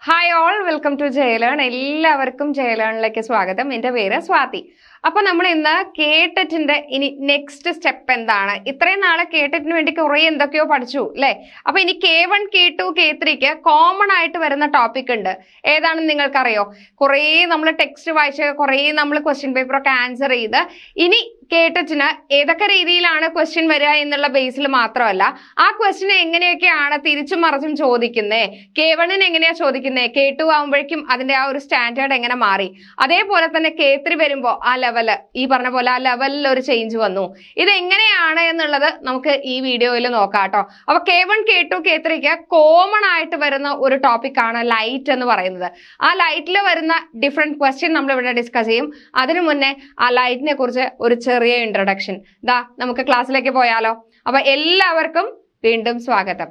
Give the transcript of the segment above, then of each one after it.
Hi all, welcome to ജയലേൺ. എല്ലാവർക്കും ജയലേണിലേക്ക് സ്വാഗതം. എൻ്റെ പേര് സ്വാതി. അപ്പൊ നമ്മൾ ഇന്ന് കേട്ടറ്റിന്റെ ഇനി നെക്സ്റ്റ് സ്റ്റെപ്പ് എന്താണ്? ഇത്രയും നാളെ കേട്ടറ്റിന് വേണ്ടി കുറെ എന്തൊക്കെയോ പഠിച്ചു അല്ലെ? അപ്പൊ ഇനി K1, K2, K3ക്ക് കോമൺ ആയിട്ട് വരുന്ന ടോപ്പിക് ഉണ്ട്. ഏതാണെന്ന് നിങ്ങൾക്കറിയോ? കുറെ നമ്മൾ ടെക്സ്റ്റ് വായിച്ച് കുറെ നമ്മൾ ക്വസ്റ്റ്യൻ പേപ്പർ ഒക്കെ ആൻസർ ചെയ്ത് ഇനി കേട്ടറ്റിന് ഏതൊക്കെ രീതിയിലാണ് ക്വസ്റ്റ്യൻ വരിക എന്നുള്ള ബേസിൽ മാത്രമല്ല, ആ ക്വസ്റ്റ്യൻ എങ്ങനെയൊക്കെയാണ് തിരിച്ചും മറിച്ചും ചോദിക്കുന്നത്, K1ന് എങ്ങനെയാ ചോദിക്കുന്നത്, K2 ആകുമ്പോഴേക്കും അതിന്റെ ആ ഒരു സ്റ്റാൻഡേർഡ് എങ്ങനെ മാറി, അതേപോലെ തന്നെ K3 വരുമ്പോ ആ ലെവല് ഈ പറഞ്ഞ പോലെ ആ ലെവലിൽ ഒരു ചേഞ്ച് വന്നു. ഇത് എങ്ങനെയാണ് എന്നുള്ളത് നമുക്ക് ഈ വീഡിയോയിൽ നോക്കാം കേട്ടോ. അപ്പൊ K1, K2, K3ക്ക് കോമൺ ആയിട്ട് വരുന്ന ഒരു ടോപ്പിക് ആണ് ലൈറ്റ് എന്ന് പറയുന്നത്. ആ ലൈറ്റിൽ വരുന്ന ഡിഫറെന്റ് ക്വസ്റ്റ്യൻ നമ്മൾ ഇവിടെ ഡിസ്കസ് ചെയ്യും. അതിനു മുന്നേ ആ ലൈറ്റിനെ കുറിച്ച് ഒരു ചെറിയ ഇൻട്രൊഡക്ഷൻ. നമുക്ക് ക്ലാസ്സിലേക്ക് പോയാലോ? അപ്പൊ എല്ലാവർക്കും വീണ്ടും സ്വാഗതം.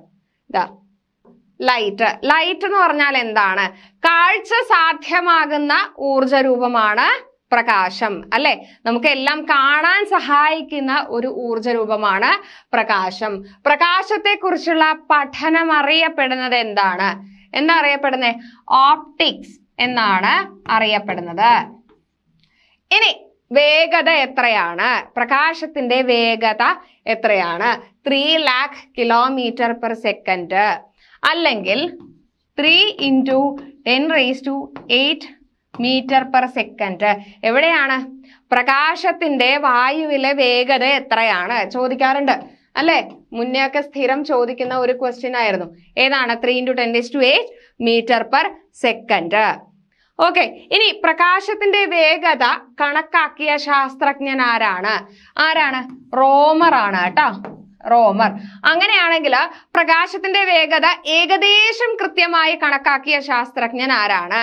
ലൈറ്റ് എന്ന് പറഞ്ഞാൽ എന്താണ്? കാഴ്ച സാധ്യമാകുന്ന ഊർജ രൂപമാണ് പ്രകാശം അല്ലെ? നമുക്ക് എല്ലാം കാണാൻ സഹായിക്കുന്ന ഒരു ഊർജ രൂപമാണ് പ്രകാശം. പ്രകാശത്തെ കുറിച്ചുള്ള പഠനം അറിയപ്പെടുന്നത് എന്താണ്? എന്താ അറിയപ്പെടുന്നത്? ഓപ്റ്റിക്സ് എന്നാണ് അറിയപ്പെടുന്നത്. ഇനി വേഗത എത്രയാണ്? പ്രകാശത്തിന്റെ വേഗത എത്രയാണ്? 3 lakh km/s അല്ലെങ്കിൽ 3 × 10⁸ m/s. എവിടെയാണ്? പ്രകാശത്തിന്റെ വായുവിലെ വേഗത എത്രയാണ് ചോദിക്കാറുണ്ട് അല്ലെ? മുന്നേ ഒക്കെ സ്ഥിരം ചോദിക്കുന്ന ഒരു ക്വസ്റ്റ്യൻ ആയിരുന്നു. ഏതാണ്? 3 × 10⁸ m/s. ഓക്കെ, ഇനി പ്രകാശത്തിന്റെ വേഗത കണക്കാക്കിയ ശാസ്ത്രജ്ഞൻ ആരാണ്? റോമർ ആണ് കേട്ടോ, റോമർ. അങ്ങനെയാണെങ്കിൽ പ്രകാശത്തിന്റെ വേഗത ഏകദേശം കൃത്യമായി കണക്കാക്കിയ ശാസ്ത്രജ്ഞൻ ആരാണ്?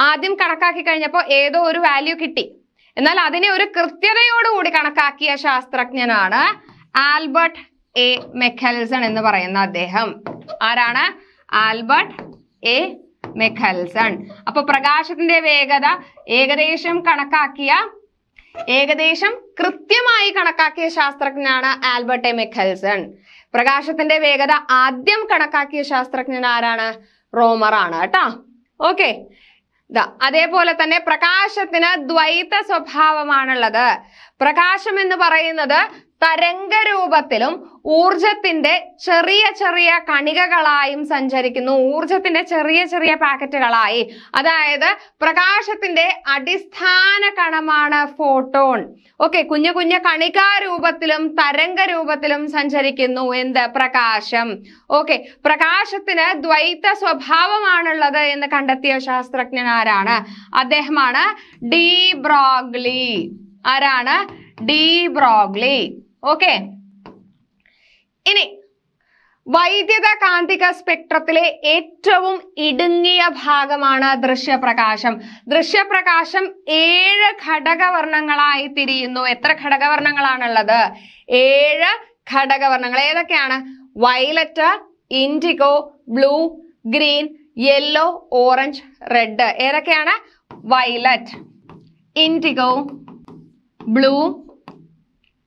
ആദ്യം കണക്കാക്കി കഴിഞ്ഞപ്പോൾ ഏതോ ഒരു വാല്യൂ കിട്ടി, എന്നാൽ അതിനെ ഒരു കൃത്യതയോടുകൂടി കണക്കാക്കിയ ശാസ്ത്രജ്ഞനാണ് ആൽബർട്ട് എ മെക്കൽസൺ എന്ന് പറയുന്ന അദ്ദേഹം. ആരാണ്? Albert A Michelson. അപ്പൊ പ്രകാശത്തിന്റെ വേഗത ഏകദേശം കൃത്യമായി കണക്കാക്കിയ ശാസ്ത്രജ്ഞനാണ് ആൽബർട്ട് എ മെക്കൽസൺ. പ്രകാശത്തിന്റെ വേഗത ആദ്യം കണക്കാക്കിയ ശാസ്ത്രജ്ഞൻ ആരാണ്? റോമർ ആണ് കേട്ടോ. ഓക്കെ, അതേപോലെ തന്നെ പ്രകാശത്തിന് ദ്വൈത സ്വഭാവമാണുള്ളത്. പ്രകാശം എന്ന് പറയുന്നത് തരംഗ രൂപത്തിലും ഊർജത്തിന്റെ ചെറിയ ചെറിയ കണികകളായും സഞ്ചരിക്കുന്നു. ഊർജത്തിന്റെ ചെറിയ ചെറിയ പാക്കറ്റുകളായി. അതായത് പ്രകാശത്തിന്റെ അടിസ്ഥാന കണമാണ് ഫോട്ടോൺ. ഓക്കെ, കുഞ്ഞു കുഞ്ഞു കണികാരൂപത്തിലും തരംഗ രൂപത്തിലും സഞ്ചരിക്കുന്നു എന്ത്? പ്രകാശം. ഓക്കെ, പ്രകാശത്തിന് ദ്വൈത സ്വഭാവമാണുള്ളത് എന്ന് കണ്ടെത്തിയ ശാസ്ത്രജ്ഞൻ ആരാണ്? അദ്ദേഹമാണ് ഡി ബ്രോഗ്ലി. ആരാണ്? D Broglie. ഓക്കെ, ഇനി വൈദ്യുത കാന്തിക സ്പെക്ട്രത്തിലെ ഏറ്റവും ഇടുങ്ങിയ ഭാഗമാണ് ദൃശ്യപ്രകാശം. ദൃശ്യപ്രകാശം 7 ഘടകവർണ്ണങ്ങളായി തിരിയുന്നു. എത്ര ഘടകവർണ്ണങ്ങളാണുള്ളത്? 7 ഘടകവർണ്ണങ്ങൾ. ഏതൊക്കെയാണ്? Violet, indigo, blue, green, yellow, orange, red. ഏതൊക്കെയാണ്? Violet, indigo, blue,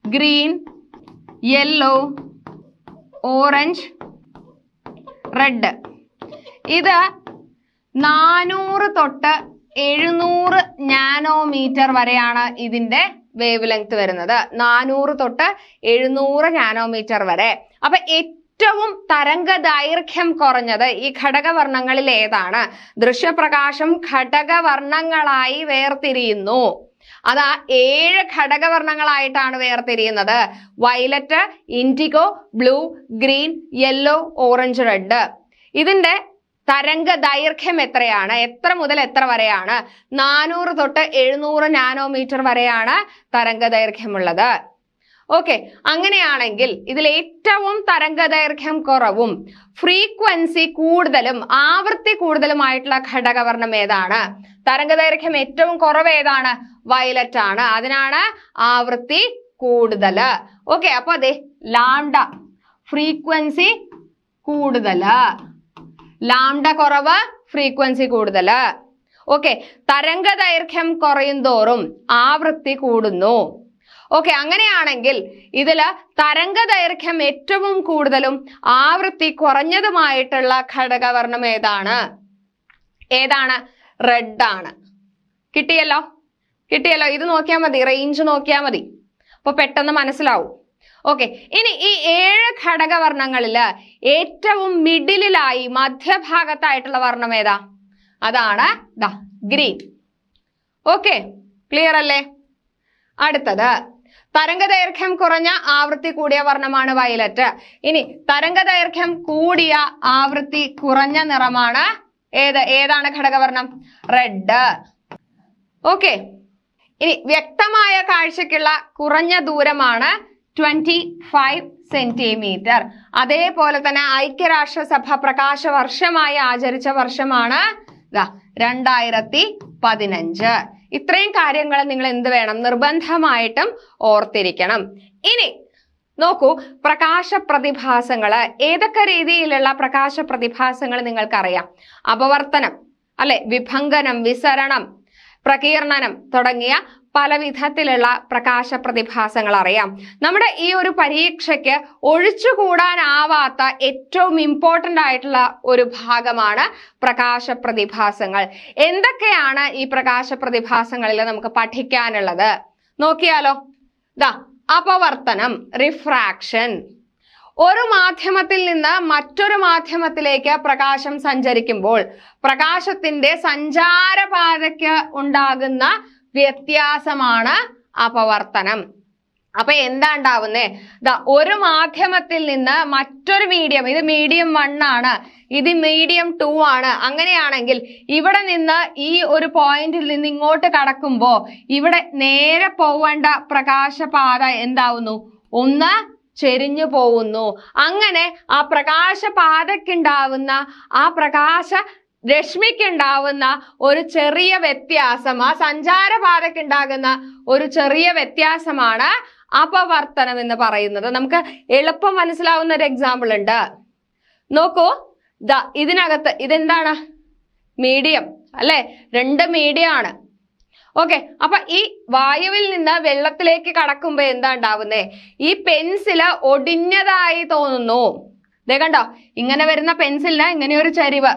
green, yellow, orange, red. ഇത് 400 തൊട്ട് 700 നാനോമീറ്റർ വരെയാണ് ഇതിന്റെ വേവ് ലെങ്ത് വരുന്നത്. 400 തൊട്ട് 700 നാനോമീറ്റർ വരെ. അപ്പൊ ഏറ്റവും തരംഗ ദൈർഘ്യം കുറഞ്ഞത് ഈ ഘടകവർണ്ണങ്ങളിൽ ഏതാണ്? ദൃശ്യപ്രകാശം ഘടകവർണ്ണങ്ങളായി വേർതിരിയുന്നു. അത് 7 ഘടകവർണ്ണങ്ങളായിട്ടാണ് വേർതിരിയുന്നത്. Violet, indigo, blue, green, yellow, orange, red. ഇതിന്റെ തരംഗ ദൈർഘ്യം എത്രയാണ്? എത്ര മുതൽ എത്ര വരെയാണ്? 400 തൊട്ട് 700 നാനോമീറ്റർ വരെയാണ് തരംഗ ദൈർഘ്യമുള്ളത്. ഓക്കെ, അങ്ങനെയാണെങ്കിൽ ഇതിൽ ഏറ്റവും തരംഗ ദൈർഘ്യം കുറവും ഫ്രീക്വൻസി കൂടുതലും ആവൃത്തി കൂടുതലുമായിട്ടുള്ള ഘടകവർണ്ണം ഏതാണ്? തരംഗ ദൈർഘ്യം ഏറ്റവും കുറവ് ഏതാണ്? വയലറ്റ് ആണ്. അതിനാണ് ആവൃത്തി കൂടുതല്. ഓക്കെ, അപ്പൊ അതെ ലാംഡ ഫ്രീക്വൻസി കൂടുതല്, ലാംഡ കുറവ് ഫ്രീക്വൻസി കൂടുതല്. ഓക്കെ, തരംഗ ദൈർഘ്യം കുറയും തോറും ആവൃത്തി കൂടുന്നു. ഓക്കെ, അങ്ങനെയാണെങ്കിൽ ഇതില് തരംഗ ദൈർഘ്യം ഏറ്റവും കൂടുതലും ആവൃത്തി കുറഞ്ഞതുമായിട്ടുള്ള ഘടകവർണ്ണം ഏതാണ്? ഏതാണ്? റെഡ് ആണ്. കിട്ടിയല്ലോ. ഇത് നോക്കിയാൽ മതി, റേഞ്ച് നോക്കിയാൽ മതി, അപ്പൊ പെട്ടെന്ന് മനസ്സിലാവും. ഓക്കെ, ഇനി ഈ 7 ഘടകവർണ്ണങ്ങളില് ഏറ്റവും മിഡിലായി മധ്യഭാഗത്തായിട്ടുള്ള വർണ്ണം ഏതാ? അതാണ് ഗ്രീൻ. ഓക്കെ, ക്ലിയർ അല്ലേ? അടുത്തത് തരംഗദൈർഘ്യം കുറഞ്ഞ ആവൃത്തി കൂടിയ വർണ്ണമാണ് വയലറ്റ്. ഇനി തരംഗദൈർഘ്യം കൂടിയ ആവൃത്തി കുറഞ്ഞ നിറമാണ് ഏതാണ് ഘടകവർണ്ണം? റെഡ്. ഓക്കെ, ഇനി വ്യക്തമായ കാഴ്ചക്കുള്ള കുറഞ്ഞ ദൂരമാണ് 25 സെന്റിമീറ്റർ. അതേപോലെ തന്നെ ഐക്യരാഷ്ട്രസഭ പ്രകാശ വർഷമായി ആചരിച്ച വർഷമാണ് 2015. ഇത്രയും കാര്യങ്ങൾ നിങ്ങൾ എന്ത് വേണം? നിർബന്ധമായിട്ടും ഓർത്തിരിക്കണം. ഇനി നോക്കൂ, പ്രകാശ പ്രതിഭാസങ്ങള്. ഏതൊക്കെ രീതിയിലുള്ള പ്രകാശ പ്രതിഭാസങ്ങൾ നിങ്ങൾക്കറിയാം? അപവർത്തനം, അല്ലെ, വിഭങ്കനം, വിസരണം, പ്രകീർണനം തുടങ്ങിയ പല വിധത്തിലുള്ള പ്രകാശ പ്രതിഭാസങ്ങൾ അറിയാം. നമ്മുടെ ഈ ഒരു പരീക്ഷയ്ക്ക് ഒഴിച്ചുകൂടാനാവാത്ത ഏറ്റവും ഇമ്പോർട്ടന്റ് ആയിട്ടുള്ള ഒരു ഭാഗമാണ് പ്രകാശ പ്രതിഭാസങ്ങൾ. എന്തൊക്കെയാണ് ഈ പ്രകാശ പ്രതിഭാസങ്ങളിൽ നമുക്ക് പഠിക്കാനുള്ളത് നോക്കിയാലോ? അപവർത്തനം, റിഫ്രാക്ഷൻ. ഒരു മാധ്യമത്തിൽ നിന്ന് മറ്റൊരു മാധ്യമത്തിലേക്ക് പ്രകാശം സഞ്ചരിക്കുമ്പോൾ പ്രകാശത്തിന്റെ സഞ്ചാരപാതയ്ക്ക് ഉണ്ടാകുന്ന വ്യത്യാസമാണ് അപവർത്തനം. അപ്പൊ എന്താ ഉണ്ടാവുന്നേ? ഒരു മാധ്യമത്തിൽ നിന്ന് മറ്റൊരു മീഡിയം, ഇത് മീഡിയം 1 ആണ്, ഇത് മീഡിയം 2 ആണ്. അങ്ങനെയാണെങ്കിൽ ഇവിടെ നിന്ന് ഈ ഒരു പോയിന്റിൽ നിന്ന് ഇങ്ങോട്ട് കടക്കുമ്പോ ഇവിടെ നേരെ പോവേണ്ട പ്രകാശപാത എന്താവുന്നു? ഒന്ന് ചെരിഞ്ഞു പോകുന്നു. അങ്ങനെ ആ പ്രകാശപാതയ്ക്കുണ്ടാവുന്ന, ആ പ്രകാശ രശ്മിക്കുണ്ടാവുന്ന ഒരു ചെറിയ വ്യത്യാസം, ആ സഞ്ചാരപാതയ്ക്കുണ്ടാകുന്ന ഒരു ചെറിയ വ്യത്യാസമാണ് അപവർത്തനം എന്ന് പറയുന്നത്. നമുക്ക് എളുപ്പം മനസ്സിലാവുന്ന ഒരു എക്സാമ്പിൾ ഉണ്ട്. നോക്കൂ, ഇതിനകത്ത് ഇതെന്താണ്? മീഡിയം അല്ലെ? 2 മീഡിയം ആണ്. ഓക്കെ, അപ്പൊ ഈ വായുവിൽ നിന്ന് വെള്ളത്തിലേക്ക് കടക്കുമ്പോ എന്താ ഉണ്ടാവുന്നേ? ഈ പെൻസില് ഒടിഞ്ഞതായി തോന്നുന്നു. ദേ കണ്ടോ, ഇങ്ങനെ വരുന്ന പെൻസിലിന് ഇങ്ങനെ ഒരു ചരിവ്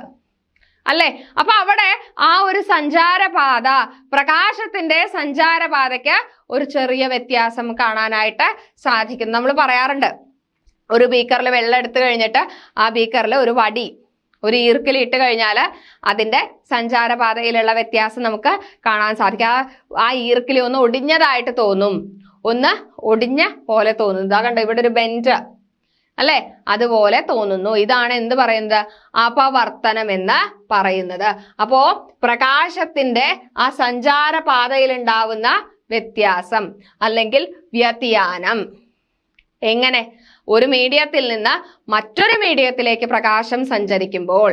അല്ലെ? അപ്പൊ അവിടെ ആ ഒരു സഞ്ചാരപാത, പ്രകാശത്തിന്റെ സഞ്ചാരപാതയ്ക്ക് ഒരു ചെറിയ വ്യത്യാസം കാണാനായിട്ട് സാധിക്കും. നമ്മൾ പറയാറുണ്ട്, ഒരു ബീക്കറിൽ വെള്ളം എടുത്തു കഴിഞ്ഞിട്ട് ആ ബീക്കറിൽ ഒരു വടി, ഒരു ഈർക്കിൽ ഇട്ട് കഴിഞ്ഞാൽ അതിന്റെ സഞ്ചാരപാതയിലുള്ള വ്യത്യാസം നമുക്ക് കാണാൻ സാധിക്കും. ആ ഈർക്കിലി ഒന്ന് ഒടിഞ്ഞതായിട്ട് തോന്നും, ഒന്ന് ഒടിഞ്ഞ പോലെ തോന്നും. ഇതാ കണ്ടോ, ഇവിടെ ഒരു ബെൻഡ് അല്ലെ? അതുപോലെ തോന്നുന്നു. ഇതാണ് എന്ത് പറയുന്നത്? അപവർത്തനം എന്ന് പറയുന്നത്. അപ്പോ പ്രകാശത്തിന്റെ ആ സഞ്ചാരപാതയിൽ ഉണ്ടാവുന്ന വ്യത്യാസം അല്ലെങ്കിൽ വ്യതിയാനം. എങ്ങനെ? ഒരു മീഡിയത്തിൽ നിന്ന് മറ്റൊരു മീഡിയത്തിലേക്ക് പ്രകാശം സഞ്ചരിക്കുമ്പോൾ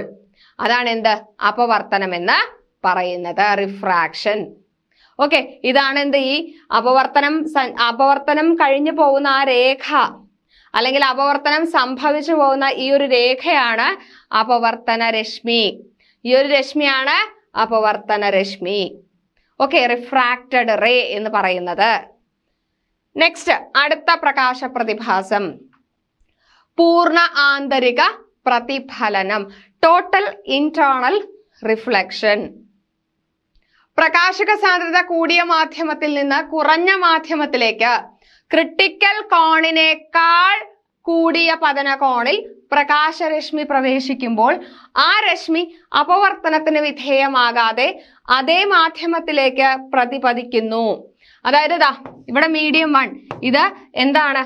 അതാണ് എന്ത്? അപവർത്തനം എന്ന് പറയുന്നത്, റിഫ്രാക്ഷൻ. ഓക്കെ, ഇതാണ് എന്ത്? ഈ അപവർത്തനം കഴിഞ്ഞു പോകുന്ന ആ രേഖ, അല്ലെങ്കിൽ അപവർത്തനം സംഭവിച്ചു പോകുന്ന ഈ ഒരു രേഖയാണ് അപവർത്തന രശ്മി. ഈ ഒരു രശ്മിയാണ് അപവർത്തന രശ്മി. ഓക്കെ, റിഫ്രാക്റ്റഡ് റേ എന്ന് പറയുന്നത്. നെക്സ്റ്റ്, അടുത്ത പ്രകാശ പ്രതിഭാസം പൂർണ്ണ ആന്തരിക പ്രതിഫലനം, ടോട്ടൽ ഇന്റേണൽ റിഫ്ലക്ഷൻ. പ്രകാശക സാന്ദ്രത കൂടിയ മാധ്യമത്തിൽ നിന്ന് കുറഞ്ഞ മാധ്യമത്തിലേക്ക് ക്രിട്ടിക്കൽ കോണിനേക്കാൾ കൂടിയ പതന കോണിൽ പ്രകാശരശ്മി പ്രവേശിക്കുമ്പോൾ ആ രശ്മി അപവർത്തനത്തിന് വിധേയമാകാതെ അതേ മാധ്യമത്തിലേക്ക് പ്രതിപതിക്കുന്നു. അതായത് ഇവിടെ മീഡിയം 1, ഇത് എന്താണ്?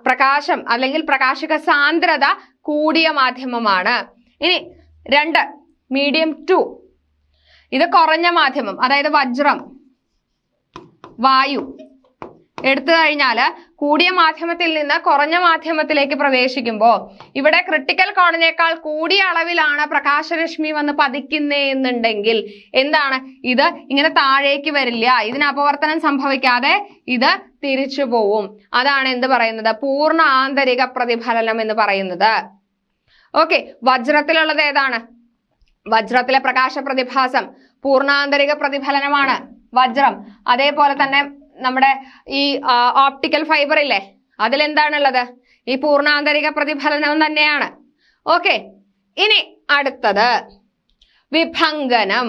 പ്രകാശം അല്ലെങ്കിൽ പ്രകാശക സാന്ദ്രത കൂടിയ മാധ്യമമാണ്. ഇനി 2 മീഡിയം 2, ഇത് കുറഞ്ഞ മാധ്യമം, അതായത് വജ്രം, വായു എടുത്തു കഴിഞ്ഞാല് കൂടിയ മാധ്യമത്തിൽ നിന്ന് കുറഞ്ഞ മാധ്യമത്തിലേക്ക് പ്രവേശിക്കുമ്പോൾ ഇവിടെ ക്രിട്ടിക്കൽ കോണിനേക്കാൾ കൂടിയ അളവിലാണ് പ്രകാശരശ്മി വന്ന് പതിക്കുന്നേ എന്നുണ്ടെങ്കിൽ എന്താണ്? ഇത് ഇങ്ങനെ താഴേക്ക് വരില്ല, ഇതിന് അപവർത്തനം സംഭവിക്കാതെ ഇത് തിരിച്ചു പോവും. അതാണ് എന്ത് പറയുന്നത്? പൂർണ്ണ ആന്തരിക പ്രതിഫലനം എന്ന് പറയുന്നത്. ഓക്കെ, വജ്രത്തിലുള്ളത് ഏതാണ്? വജ്രത്തിലെ പ്രകാശ പ്രതിഭാസം പൂർണ്ണാന്തരിക പ്രതിഫലനമാണ് വജ്രം. അതേപോലെ തന്നെ നമ്മുടെ ഈ ഓപ്റ്റിക്കൽ ഫൈബർ ഇല്ലേ, അതിലെന്താണുള്ളത്? ഈ പൂർണ്ണാന്തരിക പ്രതിഫലനം തന്നെയാണ്. ഓക്കെ, ഇനി അടുത്തത് വിഭങ്കനം.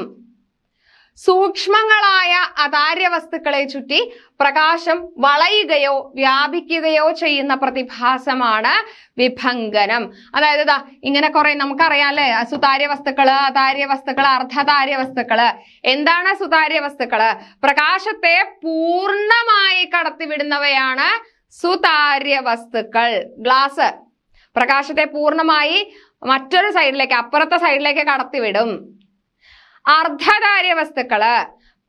സൂക്ഷ്മങ്ങളായ അതാര്യ വസ്തുക്കളെ ചുറ്റി പ്രകാശം വളയുകയോ വ്യാപിക്കുകയോ ചെയ്യുന്ന പ്രതിഭാസമാണ് വിഭങ്കനം. അതായത് ഇതാ ഇങ്ങനെ കുറെ നമുക്കറിയാല്ലേ, സുതാര്യ വസ്തുക്കള്, അതാര്യ വസ്തുക്കള്, അർദ്ധതാര്യ വസ്തുക്കള്. എന്താണ് സുതാര്യ വസ്തുക്കള്? പ്രകാശത്തെ പൂർണ്ണമായി കടത്തിവിടുന്നവയാണ് സുതാര്യ വസ്തുക്കൾ. ഗ്ലാസ് പ്രകാശത്തെ പൂർണ്ണമായി മറ്റൊരു സൈഡിലേക്ക്, അപ്പുറത്തെ സൈഡിലേക്ക് കടത്തിവിടും. അർദ്ധതാര്യ വസ്തുക്കള്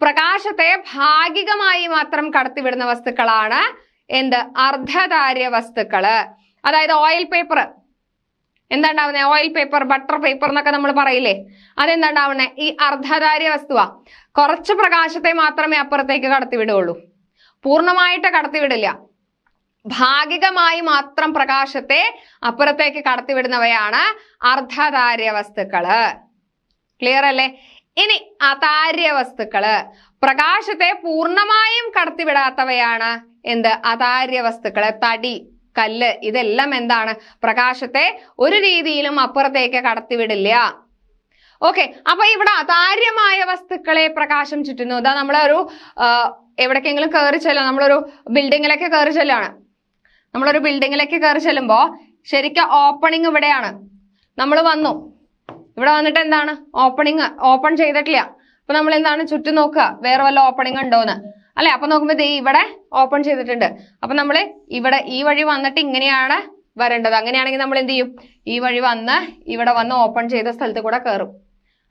പ്രകാശത്തെ ഭാഗികമായി മാത്രം കടത്തിവിടുന്ന വസ്തുക്കളാണ് എന്ത്? അർദ്ധതാര്യ വസ്തുക്കള്. അതായത് ഓയിൽ പേപ്പർ എന്താ ഉണ്ടാവുന്നത്? ഓയിൽ പേപ്പർ, ബട്ടർ പേപ്പർ എന്നൊക്കെ നമ്മൾ പറയില്ലേ, അതെന്താ ഉണ്ടാവുന്നത്? ഈ അർദ്ധതാര്യ വസ്തുവാ. കുറച്ച് പ്രകാശത്തെ മാത്രമേ അപ്പുറത്തേക്ക് കടത്തിവിടുള്ളൂ, പൂർണ്ണമായിട്ട് കടത്തിവിടില്ല. ഭാഗികമായി മാത്രം പ്രകാശത്തെ അപ്പുറത്തേക്ക് കടത്തിവിടുന്നവയാണ് അർദ്ധതാര്യ വസ്തുക്കള്. ക്ലിയർ അല്ലേ? ഇനി അതാര്യ വസ്തുക്കള് പ്രകാശത്തെ പൂർണ്ണമായും കടത്തിവിടാത്തവയാണ് എന്ത്? അതാര്യ വസ്തുക്കള്. തടി, കല്ല്, ഇതെല്ലാം എന്താണ്? പ്രകാശത്തെ ഒരു രീതിയിലും അപ്പുറത്തേക്ക് കടത്തിവിടില്ല. ഓക്കെ, അപ്പൊ ഇവിടെ അതാര്യമായ വസ്തുക്കളെ പ്രകാശം ചുറ്റുന്നു. ഇതാ നമ്മളൊരു എവിടേക്കെങ്കിലും കയറി ചെല്ലും, നമ്മളൊരു ബിൽഡിങ്ങിലേക്ക് കയറി ചെല്ലാണ്. നമ്മളൊരു ബിൽഡിങ്ങിലേക്ക് കയറി ചെല്ലുമ്പോ ശരിക്കും ഓപ്പണിങ് ഇവിടെയാണ്. നമ്മൾ വന്നു, ഇവിടെ വന്നിട്ട് എന്താണ്? ഓപ്പൺ ചെയ്തിട്ടില്ല. അപ്പൊ നമ്മൾ എന്താണ്? ചുറ്റും നോക്കുക, വേറെ വല്ല ഓപ്പണിങ് ഉണ്ടോന്ന് അല്ലെ? അപ്പൊ നോക്കുമ്പോ ദേ ഇവിടെ ഓപ്പൺ ചെയ്തിട്ടുണ്ട്. അപ്പൊ നമ്മൾ ഇവിടെ ഈ വഴി വന്നിട്ട് ഇങ്ങനെയാണ് വരേണ്ടത്. അങ്ങനെയാണെങ്കിൽ നമ്മൾ എന്ത് ചെയ്യും? ഈ വഴി വന്ന് ഇവിടെ വന്ന് ഓപ്പൺ ചെയ്ത സ്ഥലത്ത് കൂടെ കയറും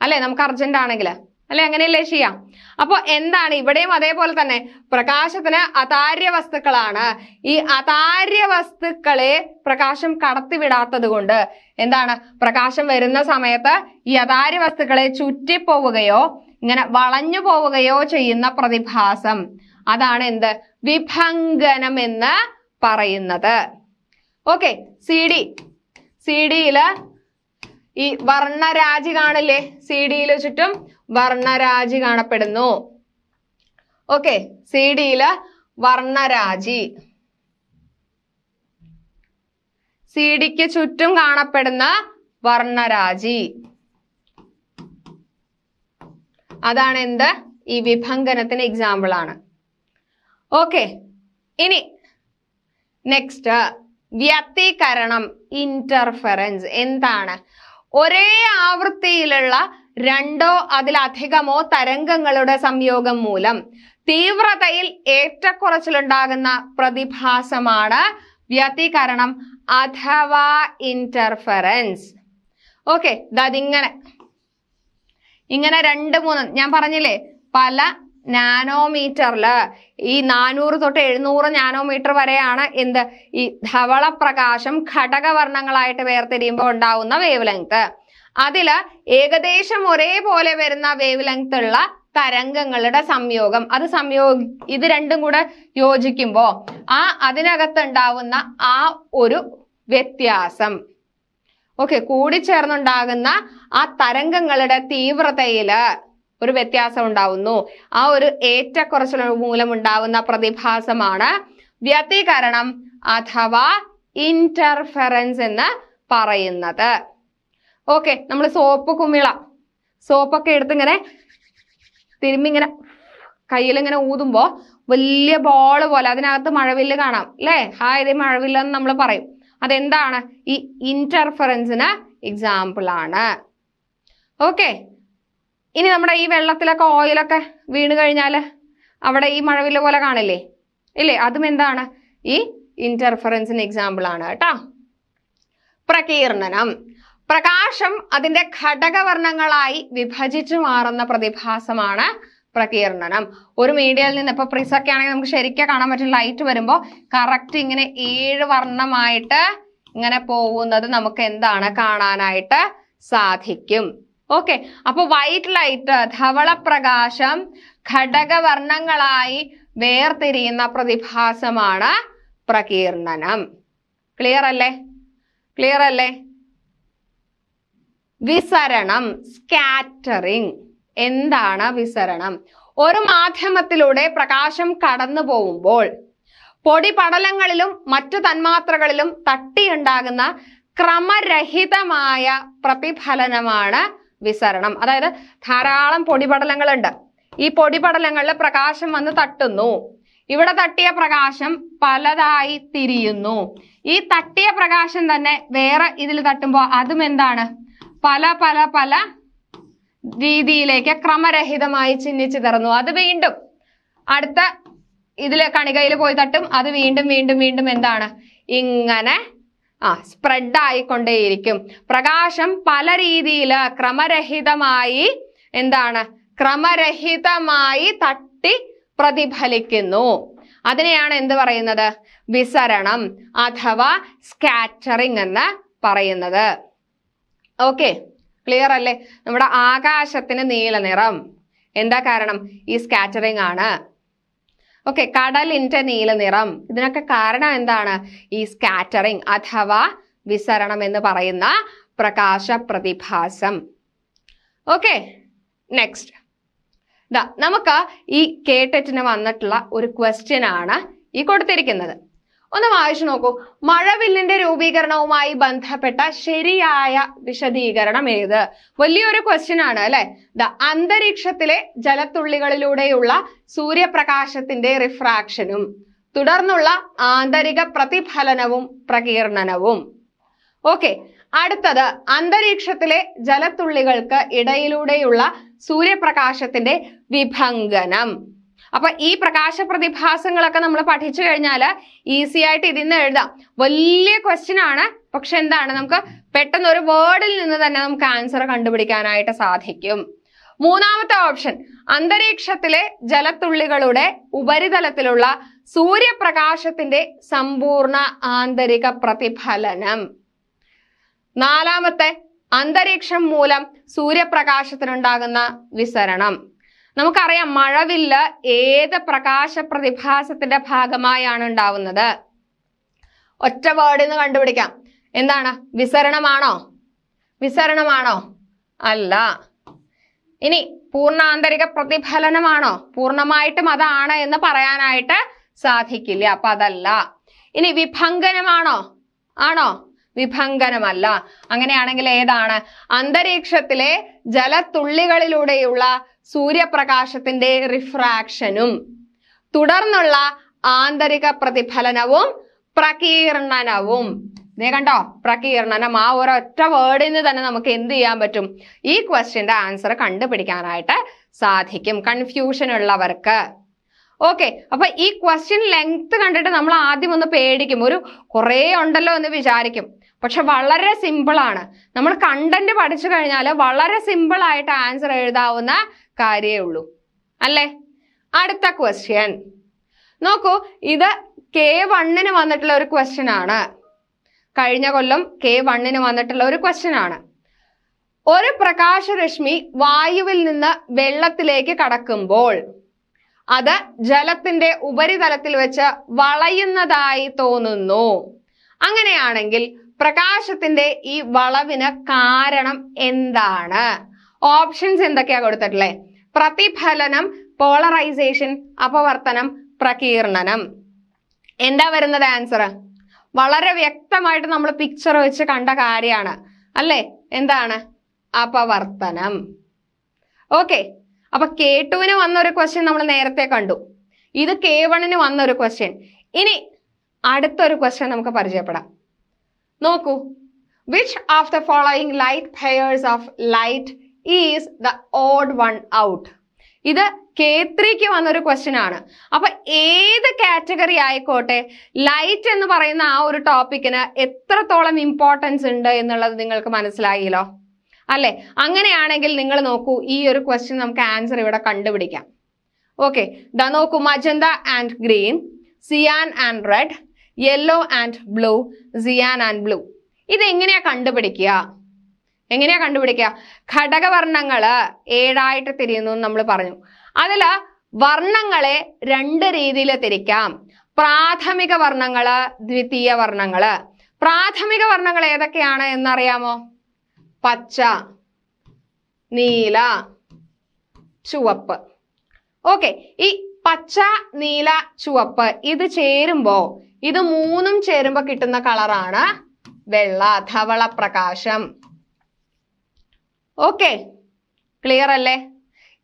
അല്ലെ? നമുക്ക് അർജന്റ് ആണെങ്കിൽ അല്ലെ? അങ്ങനെയല്ലേ ചെയ്യാം. അപ്പൊ എന്താണ്? ഇവിടെയും അതേപോലെ തന്നെ പ്രകാശത്തിന് അതാര്യ വസ്തുക്കളാണ്. ഈ അതാര്യ വസ്തുക്കളെ പ്രകാശം കടത്തിവിടാത്തത് കൊണ്ട് എന്താണ്? പ്രകാശം വരുന്ന സമയത്ത് ഈ അതാര്യ വസ്തുക്കളെ ചുറ്റിപ്പോവുകയോ ഇങ്ങനെ വളഞ്ഞു പോവുകയോ ചെയ്യുന്ന പ്രതിഭാസം, അതാണ് എന്ത്? വിഭങ്കനം എന്ന് പറയുന്നത്. ഓക്കെ, സിഡിയില് ഈ വർണ്ണരാജി കാണില്ലേ? സിഡിയില് ചുറ്റും വർണ്ണരാജി കാണപ്പെടുന്നു. ഓക്കെ, സിഡിയില് വർണ്ണരാജി, സിഡിക്ക് ചുറ്റും കാണപ്പെടുന്ന വർണ്ണരാജി, അതാണ് എന്ത്? ഈ വിഭങ്കനത്തിന് എക്സാമ്പിൾ ആണ്. ഓക്കെ, ഇനി നെക്സ്റ്റ് വ്യതികരണം, ഇന്റർഫെറൻസ്. എന്താണ്? ഒരേ ആവൃത്തിയിലുള്ള രണ്ടോ അതിലധികമോ തരംഗങ്ങളുടെ സംയോഗം മൂലം തീവ്രതയിൽ ഏറ്റക്കുറച്ചിലുണ്ടാകുന്ന പ്രതിഭാസമാണ് വ്യതികരണം അഥവാ ഇന്റർഫെറൻസ്. ഓക്കെ, ഇങ്ങനെ 2-3 ഞാൻ പറഞ്ഞില്ലേ, പല നാനോമീറ്ററില് ഈ 400 തൊട്ട് 700 നാനോമീറ്റർ വരെയാണ് എന്ത്? ഈ ധവള പ്രകാശം ഘടകവർണ്ണങ്ങളായിട്ട് വേർതിരിയുമ്പോൾ ഉണ്ടാവുന്ന വേവ് ലെങ്ത്. അതില് ഏകദേശം ഒരേപോലെ വരുന്ന വേവ് ലെങ്ത് ഉള്ള തരംഗങ്ങളുടെ സംയോഗം, ഇത് രണ്ടും കൂടെ യോജിക്കുമ്പോ അതിനകത്ത് ഉണ്ടാവുന്ന ആ ഒരു വ്യത്യാസം, ഓക്കെ, കൂടിച്ചേർന്നുണ്ടാകുന്ന ആ തരംഗങ്ങളുടെ തീവ്രതയില് ഒരു വ്യത്യാസം ഉണ്ടാവുന്നു. ആ ഒരു ഏറ്റക്കുറച്ചിൽ മൂലം ഉണ്ടാവുന്ന പ്രതിഭാസമാണ് വ്യതികരണം അഥവാ ഇന്റർഫെറൻസ് എന്ന് പറയുന്നത്. ഓക്കെ, നമ്മൾ സോപ്പൊക്കെ എടുത്ത് ഇങ്ങനെ തിരുമ്മി ഇങ്ങനെ കയ്യിലിങ്ങനെ ഊതുമ്പോ വലിയ ബോള് പോലെ അതിനകത്ത് മഴവില്ല് കാണാം അല്ലേ? ഇത് മഴവില്ലെന്ന് നമ്മൾ പറയും. അതെന്താണ്? ഈ ഇന്റർഫെറൻസിന് എക്സാമ്പിൾ ആണ്. ഓക്കെ, ഇനി നമ്മുടെ ഈ വെള്ളത്തിലൊക്കെ ഓയിലൊക്കെ വീണ് കഴിഞ്ഞാൽ അവിടെ ഈ മഴവില്ല് പോലെ കാണില്ലേ? ഇല്ലേ? അതും എന്താണ്? ഈ ഇന്റർഫെറൻസിന് എക്സാമ്പിൾ ആണ് കേട്ടോ. പ്രകീർണനം, പ്രകാശം അതിന്റെ ഘടകവർണ്ണങ്ങളായി വിഭജിച്ചു മാറുന്ന പ്രതിഭാസമാണ് പ്രകീർണനം. ഒരു മീഡിയയിൽ നിന്ന് ഇപ്പൊ പ്രിസൊക്കെ ആണെങ്കിൽ നമുക്ക് ശരിക്കും കാണാൻ പറ്റും, ലൈറ്റ് വരുമ്പോൾ കറക്റ്റ് ഇങ്ങനെ 7 വർണ്ണമായിട്ട് ഇങ്ങനെ പോകുന്നത് നമുക്ക് എന്താണ്? കാണാനായിട്ട് സാധിക്കും. ഓക്കെ, അപ്പൊ വൈറ്റ് ലൈറ്റ്, ധവള പ്രകാശം ഘടകവർണ്ണങ്ങളായി വേർതിരിയുന്ന പ്രതിഭാസമാണ് പ്രകീർണനം. ക്ലിയർ അല്ലേ? വിസരണം, സ്കാറ്ററിംഗ്. എന്താണ് വിസരണം? ഒരു മാധ്യമത്തിലൂടെ പ്രകാശം കടന്നു പോകുമ്പോൾ പൊടിപടലങ്ങളിലും മറ്റു തന്മാത്രകളിലും തട്ടിയുണ്ടാകുന്ന ക്രമരഹിതമായ പ്രതിഫലനമാണ് വിസരണം. അതായത് ധാരാളം പൊടിപടലങ്ങളുണ്ട്. ഈ പൊടിപടലങ്ങളിൽ പ്രകാശം വന്ന് തട്ടുന്നു. ഇവിടെ തട്ടിയ പ്രകാശം പലതായി തിരിയുന്നു. ഈ തട്ടിയ പ്രകാശം തന്നെ വേറെ ഇതിൽ തട്ടുമ്പോൾ അതും എന്താണ്? പല പല പല രീതിയിലേക്ക് ക്രമരഹിതമായി ചിന്നിച്ചിതറുന്നു. അത് വീണ്ടും അടുത്ത ഇതില് കണികയിൽ പോയി തട്ടും. അത് വീണ്ടും വീണ്ടും വീണ്ടും എന്താണ്? ഇങ്ങനെ സ്പ്രെഡ് ആയിക്കൊണ്ടേയിരിക്കും. പ്രകാശം പല രീതിയിൽ ക്രമരഹിതമായി എന്താണ്? ക്രമരഹിതമായി തട്ടി പ്രതിഫലിക്കുന്നു. അതിനെയാണ് എന്ത് പറയുന്നത്? വിസരണം അഥവാ സ്കാറ്ററിംഗ് എന്ന് പറയുന്നത്. ഓക്കെ, ക്ലിയർ അല്ലേ? നമ്മുടെ ആകാശത്തിന് നീല നിറം എന്താ കാരണം? ഈ സ്കാറ്ററിംഗ് ആണ്. ഓക്കെ, കടലിന്റെ നീല നിറം, ഇതിനൊക്കെ കാരണം എന്താണ്? ഈ സ്കാറ്ററിംഗ് അഥവാ വിസരണം എന്ന് പറയുന്ന പ്രകാശ പ്രതിഭാസം. ഓക്കെ, നെക്സ്റ്റ് നമുക്ക് ഈ കേട്ടറ്റിന് വന്നിട്ടുള്ള ഒരു ക്വസ്റ്റ്യൻ ആണ് ഈ കൊടുത്തിരിക്കുന്നത്. ഒന്ന് വായിച്ചു നോക്കൂ. മഴവില്ലിന്റെ രൂപീകരണവുമായി ബന്ധപ്പെട്ട ശരിയായ വിശദീകരണം ഏത്? വലിയൊരു ക്വസ്റ്റ്യൻ ആണ് അല്ലെ. അന്തരീക്ഷത്തിലെ ജലത്തുള്ളികളിലൂടെയുള്ള സൂര്യപ്രകാശത്തിന്റെ റിഫ്രാക്ഷനും തുടർന്നുള്ള ആന്തരിക പ്രതിഫലനവും പ്രകീർണനവും. ഓക്കെ, അടുത്തത് അന്തരീക്ഷത്തിലെ ജലത്തുള്ളികൾക്ക് ഇടയിലൂടെയുള്ള സൂര്യപ്രകാശത്തിന്റെ വിഭംഗനം. അപ്പൊ ഈ പ്രകാശ പ്രതിഭാസങ്ങളൊക്കെ നമ്മൾ പഠിച്ചു കഴിഞ്ഞാൽ ഈസി ആയിട്ട് ഇതിന്ന് എഴുതാം. വലിയ ക്വസ്റ്റ്യൻ ആണ്, പക്ഷെ എന്താണ്, നമുക്ക് പെട്ടെന്ന് ഒരു വേർഡിൽ നിന്ന് തന്നെ നമുക്ക് ആൻസർ കണ്ടുപിടിക്കാനായിട്ട് സാധിക്കും. മൂന്നാമത്തെ ഓപ്ഷൻ, അന്തരീക്ഷത്തിലെ ജലത്തുള്ളികളുടെ ഉപരിതലത്തിലുള്ള സൂര്യപ്രകാശത്തിന്റെ സമ്പൂർണ്ണ ആന്തരിക പ്രതിഫലനം. നാലാമത്തെ, അന്തരീക്ഷം മൂലം സൂര്യപ്രകാശത്തിനുണ്ടാകുന്ന വിസരണം. നമുക്കറിയാം മഴവില്ല് ഏത് പ്രകാശ പ്രതിഭാസത്തിന്റെ ഭാഗമായാണ് ഉണ്ടാവുന്നത്? ഒറ്റ വേർഡിൽ നിന്ന് കണ്ടുപിടിക്കാം. എന്താണ്? വിസരണമാണോ? വിസരണമാണോ? അല്ല. ഇനി പൂർണ്ണാന്തരിക പ്രതിഫലനമാണോ? പൂർണ്ണമായിട്ടും അതാണ് എന്ന് പറയാനായിട്ട് സാധിക്കില്ല, അപ്പൊ അതല്ല. ഇനി വിഭംഗനമാണോ? ആണോ? വിഭംഗനമല്ല. അങ്ങനെയാണെങ്കിൽ ഏതാണ്? അന്തരീക്ഷത്തിലെ ജലത്തുള്ളികളിലൂടെയുള്ള സൂര്യപ്രകാശത്തിന്റെ റിഫ്രാക്ഷനും തുടർന്നുള്ള ആന്തരിക പ്രതിഫലനവും പ്രകീർണനവും. ദേ കണ്ടോ, പ്രകീർണനം. ആ ഒരൊറ്റ വേർഡിൽ നിന്ന് തന്നെ നമുക്ക് എന്ത് ചെയ്യാൻ പറ്റും? ഈ ക്വസ്റ്റ്യന്റെ ആൻസർ കണ്ടുപിടിക്കാനായിട്ട് സാധിക്കും, കൺഫ്യൂഷൻ ഉള്ളവർക്ക്. ഓക്കെ, അപ്പൊ ഈ ക്വസ്റ്റ്യൻ ലെങ്ത് കണ്ടിട്ട് നമ്മൾ ആദ്യം ഒന്ന് പേടിക്കും, ഒരു കുറേ ഉണ്ടല്ലോ എന്ന് വിചാരിക്കും. പക്ഷെ വളരെ സിമ്പിൾ ആണ്. നമ്മൾ കണ്ടന്റ് പഠിച്ചു കഴിഞ്ഞാൽ വളരെ സിമ്പിൾ ആയിട്ട് ആൻസർ എഴുതാവുന്ന കാര്യമേ ഉള്ളൂ അല്ലേ. അടുത്ത ക്വസ്റ്റ്യൻ നോക്കൂ. ഇത് K1 വന്നിട്ടുള്ള ഒരു ക്വസ്റ്റ്യൻ ആണ്. കഴിഞ്ഞ കൊല്ലം K1 വന്നിട്ടുള്ള ഒരു ക്വസ്റ്റ്യൻ ആണ്. ഒരു പ്രകാശരശ്മി വായുവിൽ നിന്ന് വെള്ളത്തിലേക്ക് കടക്കുമ്പോൾ അത് ജലത്തിന്റെ ഉപരിതലത്തിൽ വെച്ച് വളയുന്നതായി തോന്നുന്നു. അങ്ങനെയാണെങ്കിൽ പ്രകാശത്തിന്റെ ഈ വളവിന് കാരണം എന്താണ്? ഓപ്ഷൻസ് എന്തൊക്കെയാ കൊടുത്തിട്ടുള്ളേ? പ്രതിഫലനം, പോളറൈസേഷൻ, അപവർത്തനം, പ്രകീർണനം. എന്താ വരുന്നത് ആൻസർ? വളരെ വ്യക്തമായിട്ട് നമ്മൾ പിക്ചർ വെച്ച് കണ്ട കാര്യമാണ് അല്ലേ. എന്താണ്? അപവർത്തനം. ഓക്കെ, അപ്പൊ K2 വന്നൊരു ക്വസ്റ്റ്യൻ നമ്മൾ നേരത്തെ കണ്ടു. ഇത് K1 വന്നൊരു ക്വസ്റ്റ്യൻ. ഇനി അടുത്തൊരു ക്വസ്റ്റ്യൻ നമുക്ക് പരിചയപ്പെടാം. നോക്കൂ. Which of the following light pairs of light is the odd one out? ഇത് K3 വന്നൊരു ക്വസ്റ്റ്യൻ ആണ്. അപ്പൊ ഏത് കാറ്റഗറി ആയിക്കോട്ടെ, ലൈറ്റ് എന്ന് പറയുന്ന ആ ഒരു ടോപ്പിക്കിന് എത്രത്തോളം ഇമ്പോർട്ടൻസ് ഉണ്ട് എന്നുള്ളത് നിങ്ങൾക്ക് മനസ്സിലായില്ലോ അല്ലെ. അങ്ങനെയാണെങ്കിൽ നിങ്ങൾ നോക്കൂ, ഈ ഒരു ക്വസ്റ്റ്യൻ നമുക്ക് ആൻസർ ഇവിടെ കണ്ടുപിടിക്കാം. ഓക്കെ, ദാ നോക്കൂ. Magenta and green, cyan and red, yellow and blue, cyan and blue. ഇത് എങ്ങനെയാ കണ്ടുപിടിക്കുക? ഘടകവർണ്ണങ്ങള് 7 തിരിയുന്നു നമ്മൾ പറഞ്ഞു. അതില് വർണ്ണങ്ങളെ 2 രീതിയിൽ തിരിക്കാം. പ്രാഥമിക വർണ്ണങ്ങള്, ദ്വിതീയ വർണ്ണങ്ങള്. പ്രാഥമിക വർണ്ണങ്ങൾ ഏതൊക്കെയാണ് എന്നറിയാമോ? പച്ച, നീല, ചുവപ്പ്. ഓക്കെ, ഈ പച്ച, നീല, ചുവപ്പ് ഇത് ചേരുമ്പോ, ഇത് 3 ചേരുമ്പോ കിട്ടുന്ന കളറാണ് വെള്ള, ധവള പ്രകാശം. ഓക്കെ, ക്ലിയർ അല്ലേ?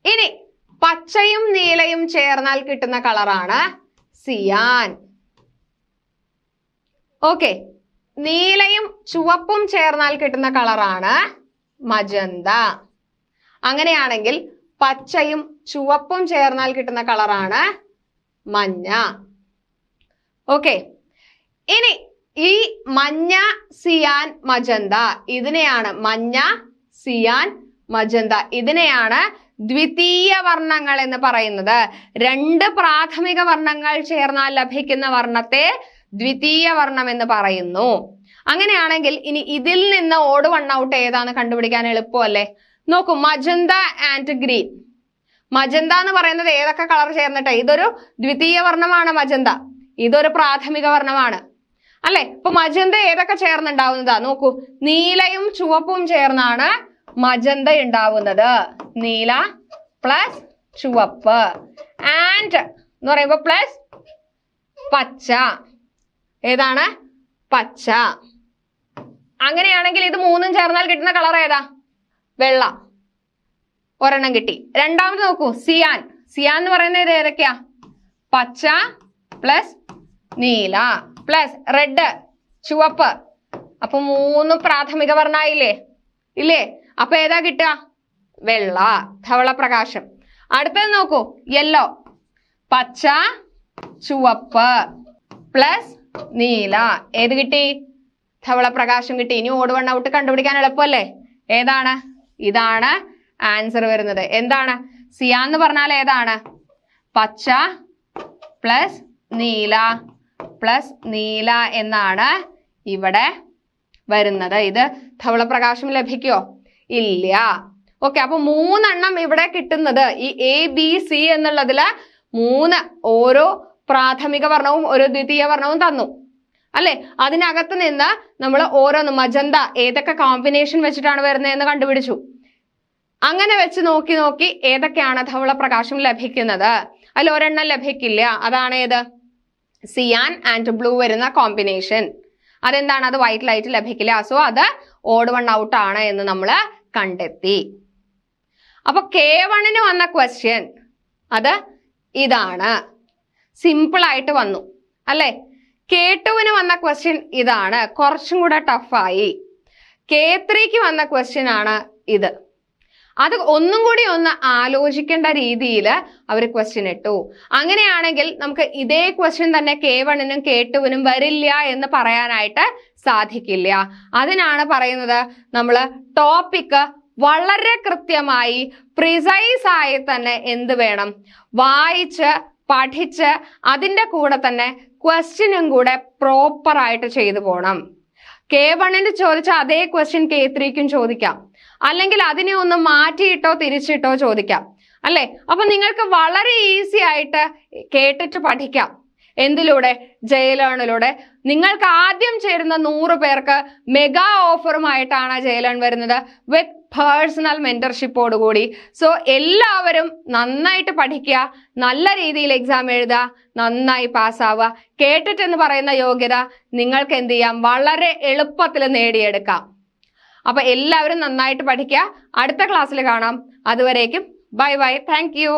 ഇനി പച്ചയും നീലയും ചേർന്നാൽ കിട്ടുന്ന കളറാണ് സിയാൻ. ഓക്കെ, നീലയും ചുവപ്പും ചേർന്നാൽ കിട്ടുന്ന കളറാണ് മജന്ത. അങ്ങനെയാണെങ്കിൽ പച്ചയും ചുവപ്പും ചേർന്നാൽ കിട്ടുന്ന കളറാണ് മഞ്ഞ. ഓക്കെ, ഇനി ഈ മഞ്ഞ, സിയാൻ, മജന്ത ഇതിനെയാണ് മഞ്ഞ, സിയാൻ, മജന്ത ഇതിനെയാണ് ദ്വിതീയ വർണ്ണങ്ങൾ എന്ന് പറയുന്നത്. രണ്ട് പ്രാഥമിക വർണ്ണങ്ങൾ ചേർന്നാൽ ലഭിക്കുന്ന വർണ്ണത്തെ ദ്വിതീയ വർണ്ണം എന്ന് പറയുന്നു. അങ്ങനെയാണെങ്കിൽ ഇനി ഇതിൽ നിന്ന് ഓഡ് വൺ ഔട്ട് ഏതാന്ന് കണ്ടുപിടിക്കാൻ എളുപ്പമല്ലേ? നോക്കൂ, മജന്ത ആൻഡ് ഗ്രീൻ. മജന്ത എന്ന് പറയുന്നത് ഏതൊക്കെ കളർ ചേർന്നിട്ട്? ഇതൊരു ദ്വിതീയ വർണ്ണമാണ് മജന്ത, ഇതൊരു പ്രാഥമിക വർണ്ണമാണ് അല്ലെ? ഇപ്പൊ മജന്ത ഏതൊക്കെ ചേർന്നുണ്ടാവുന്നതാ? നോക്കൂ, നീലയും ചുവപ്പും ചേർന്നാണ് മജന്ത ഉണ്ടാവുന്നത്. നീല പ്ലസ് ചുവപ്പ് ആൻഡ് എന്ന് പറയുമ്പോ പ്ലസ് പച്ച. ഏതാണ്? പച്ച. അങ്ങനെയാണെങ്കിൽ ഇത് മൂന്നും ചേർന്നാൽ കിട്ടുന്ന കളർ ഏതാ? വെള്ള. ഒരെണ്ണം കിട്ടി. രണ്ടാമത് നോക്കൂ, സിയാൻ. സിയാൻ എന്ന് പറയുന്നത് ഏതൊക്കെയാ? പച്ച പ്ലസ് നീല പ്ലസ് റെഡ്, ചുവപ്പ്. അപ്പൊ മൂന്ന് പ്രാഥമിക വർണ്ണായില്ലേ? ഇല്ലേ? അപ്പൊ ഏതാ കിട്ടുക? വെള്ള, ധവളപ്രകാശം. അടുത്തത് നോക്കൂ, യെല്ലോ. പച്ച ചുവപ്പ് പ്ലസ് നീല. ഏത് കിട്ടി? ധവളപ്രകാശം കിട്ടി. ഇനി ഓഡ് വൺ ഔട്ട് കണ്ടുപിടിക്കാൻ എളുപ്പമല്ലേ? ഏതാണ്? ഇതാണ് ആൻസർ വരുന്നത്. എന്താണ്? സിയാൻ എന്ന് പറഞ്ഞാൽ ഏതാണ്? പച്ച പ്ലസ് നീല പ്ലസ് നീല എന്നാണ് ഇവിടെ വരുന്നത്. ഇത് ധവളപ്രകാശം ലഭിക്കുമോ? ഇല്ല. ഓക്കെ, അപ്പൊ മൂന്നെണ്ണം ഇവിടെ കിട്ടുന്നത് ഈ ABC എന്നുള്ളതില് മൂന്ന്, ഓരോ പ്രാഥമിക വർണ്ണവും ഒരു ദ്വിതീയ വർണ്ണവും തന്നു അല്ലെ? അതിനകത്ത് നിന്ന് നമ്മൾ ഓരോന്ന് മജന്ത ഏതൊക്കെ കോമ്പിനേഷൻ വെച്ചിട്ടാണ് വരുന്നതെന്ന് കണ്ടുപിടിച്ചു. അങ്ങനെ വെച്ച് നോക്കി നോക്കി ഏതൊക്കെയാണ് ധവളപ്രകാശം ലഭിക്കുന്നത്. അതിൽ ഒരെണ്ണം ലഭിക്കില്ല. അതാണ് ഏത്? സിയാൻ ആൻഡ് ബ്ലൂ വരുന്ന കോമ്പിനേഷൻ. അതെന്താണ്? അത് വൈറ്റ് ലൈറ്റ് ലഭിക്കില്ല. സോ അത് ഓഡ് വൺ ഔട്ട് ആണ് എന്ന് നമ്മൾ കണ്ടെത്തി. അപ്പൊ K1 വന്ന ക്വസ്റ്റ്യൻ അത് ഇതാണ്. സിമ്പിൾ ആയിട്ട് വന്നു അല്ലെ? K2 വന്ന ക്വസ്റ്റ്യൻ ഇതാണ്, കുറച്ചും കൂടെ ടഫായി. K3 വന്ന ക്വസ്റ്റ്യൻ ആണ് ഇത്. അത് ഒന്നും കൂടി ഒന്ന് ആലോചിക്കേണ്ട രീതിയിൽ അവർ ക്വസ്റ്റ്യൻ ഇട്ടു. അങ്ങനെയാണെങ്കിൽ നമുക്ക് ഇതേ ക്വസ്റ്റ്യൻ തന്നെ K1 K2 വരില്ല എന്ന് പറയാനായിട്ട് സാധിക്കില്ല. അതിനാണ് പറയുന്നത് നമ്മൾ ടോപ്പിക് വളരെ കൃത്യമായി പ്രിസൈസ് ആയി തന്നെ എന്ത് വേണം? വായിച്ച് പഠിച്ച് അതിൻ്റെ കൂടെ തന്നെ ക്വസ്റ്റ്യനും കൂടെ പ്രോപ്പർ ആയിട്ട് ചെയ്തു പോകണം. K1 ചോദിച്ച അതേ ക്വസ്റ്റ്യൻ K3 ചോദിക്കാം, അല്ലെങ്കിൽ അതിനെ ഒന്ന് മാറ്റിയിട്ടോ തിരിച്ചിട്ടോ ചോദിക്കാം അല്ലെ? അപ്പൊ നിങ്ങൾക്ക് വളരെ ഈസി ആയിട്ട് കേട്ടിട്ട് പഠിക്കാം. എന്തിലൂടെ? ജയലേണിലൂടെ. നിങ്ങൾക്ക് ആദ്യം ചേരുന്ന 100 പേർക്ക് മെഗാ ഓഫറുമായിട്ടാണ് ജയലേൺ വരുന്നത്, വിത്ത് പേഴ്സണൽ മെന്റർഷിപ്പോടുകൂടി. സോ എല്ലാവരും നന്നായിട്ട് പഠിക്കുക, നല്ല രീതിയിൽ എക്സാം എഴുതുക, നന്നായി പാസ്സാവുക. കേട്ടിട്ടെന്ന് പറയുന്ന യോഗ്യത നിങ്ങൾക്ക് എന്ത് ചെയ്യാം? വളരെ എളുപ്പത്തിൽ നേടിയെടുക്കാം. അപ്പൊ എല്ലാവരും നന്നായിട്ട് പഠിക്കുക. അടുത്ത ക്ലാസ്സിൽ കാണാം. അതുവരേക്കും ബൈ ബൈ. Thank you.